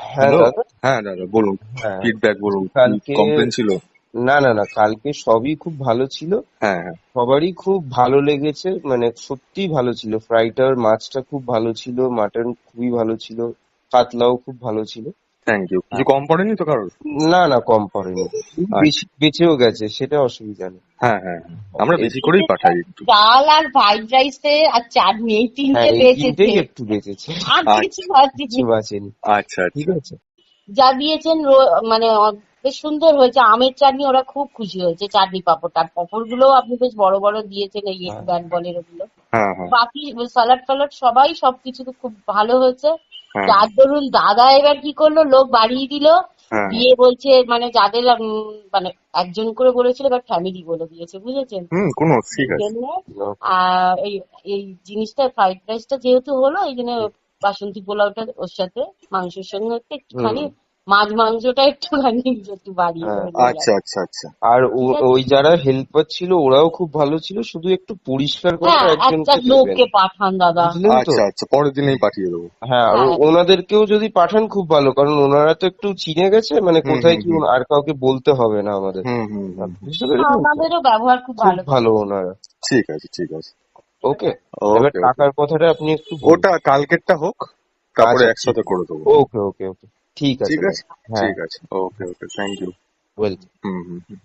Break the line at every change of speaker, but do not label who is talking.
হ্যাঁ
হ্যালো।
দাদা।
হ্যাঁ দাদা বলুন,
হ্যাঁ,
ফিডব্যাক বলুন, কি
কালকে
কমপ্লেন ছিল?
না না না, কালকে সবই খুব ভালো ছিল।
হ্যাঁ হ্যাঁ।
সবারই খুব ভালো লেগেছে, মানে সত্যিই ভালো ছিল। ফ্রাইটার মাছটা খুব ভালো ছিল, মাটন খুবই ভালো ছিল, কাতলাও খুব ভালো ছিল।
Thank you. কিছু
হ্যাঁ।
কম পড়েনি তো কারোর?
না না, কম পড়েনি। বেশি
আচ্ছা।
বেঁচেও গেছে, সেটা অসুবিধা নেই।
হ্যাঁ হ্যাঁ হ্যাঁ, আমরা বেশি করেই
এদের তো
পাঠাই একটু।
ডাল আর ফ্রাইড রাইসে আর চাটনি এই
হ্যাঁ,
তিনটে
এই তিনটেই
বেঁচেছে,
একটু বেঁচেছে,
আর কিছু
আচ্ছা
কিছু
বাঁচেনি।
বাঁচেনি।
আচ্ছা
ঠিক
আচ্ছা।
আছে।
যা দিয়েছেন মানে বেশ সুন্দর হয়েছে। আমের চাটনি ওরা খুব খুশি হয়েছে, চাটনি পাঁপড় আর পাঁপড় গুলো আপনি বেশ বড় বড় দিয়েছেন, এই
হ্যাঁ
ব্যাট বলের ওগুলো।
হ্যাঁ হ্যাঁ
বাকি সালাড ফালাড সবাই সবকিছু তো খুব ভালো হয়েছে।
হ্যাঁ
যার দরুন দাদা এবার কি করলো, লোক বাড়িয়ে দিল,
হ্যাঁ হ্যাঁ।
দিয়ে বলছে মানে যাদের মানে একজন করে বলেছিল, এবার ফ্যামিলি বলে দিয়েছে, বুঝেছেন?
কোনো ঠিক
এই
আছে।
জন্য এই এই জিনিসটা ফ্রাইড রাইসটা যেহেতু হলো, এই জন্য বাসন্তী পোলাওটা ওর সাথে মাংসের সঙ্গে হচ্ছে
হুম।
একটুখানি, মাছ মাংসটা একটুখানি একটু বাড়িয়ে
হ্যাঁ,
হয়ে
আচ্ছা
গেল।
আচ্ছা আচ্ছা।
আর
ঠিক আছে।
ওই যারা হেল্পার ছিল ওরাও খুব ভালো ছিল, শুধু একটু পরিষ্কার করার
হ্যাঁ, একটা
একজনকে দেবেন,
লোককে পাঠান দাদা।
বুঝলেন তো।
আচ্ছা আচ্ছা, পরের দিনেই পাঠিয়ে দেবো।
হ্যাঁ, আর
হ্যাঁ,
ওনাদেরকেও যদি পাঠান খুব ভালো, কারণ ওনারা তো একটু চিনে গেছে, মানে
হুম
কোথায়
হুম
কি
হুম
আর কাউকে বলতে হবে না আমাদের।
হুম হুম হুম হুম।
বুঝতে পেরেছেন তো।
আমাদেরও ব্যবহার খুব
খুব
ভালো
ভালো
করেছে।
ওনারা।
ঠিক আছে ঠিক আছে।
ওকে। এবার
ওকে ওকে।
টাকার কথাটা আপনি একটু বলুন।
ওটা কালকেরটা হোক, তারপরে
আচ্ছা, ঠিক
একসাথে
আছে।
করে দেবো।
ওকে ওকে ওকে, ঠিক আছে
ঠিক আছে।
দাদা। হ্যাঁ,
ঠিক আছে, okay okay, thank you.
Welcome.
হুম হুম হুম।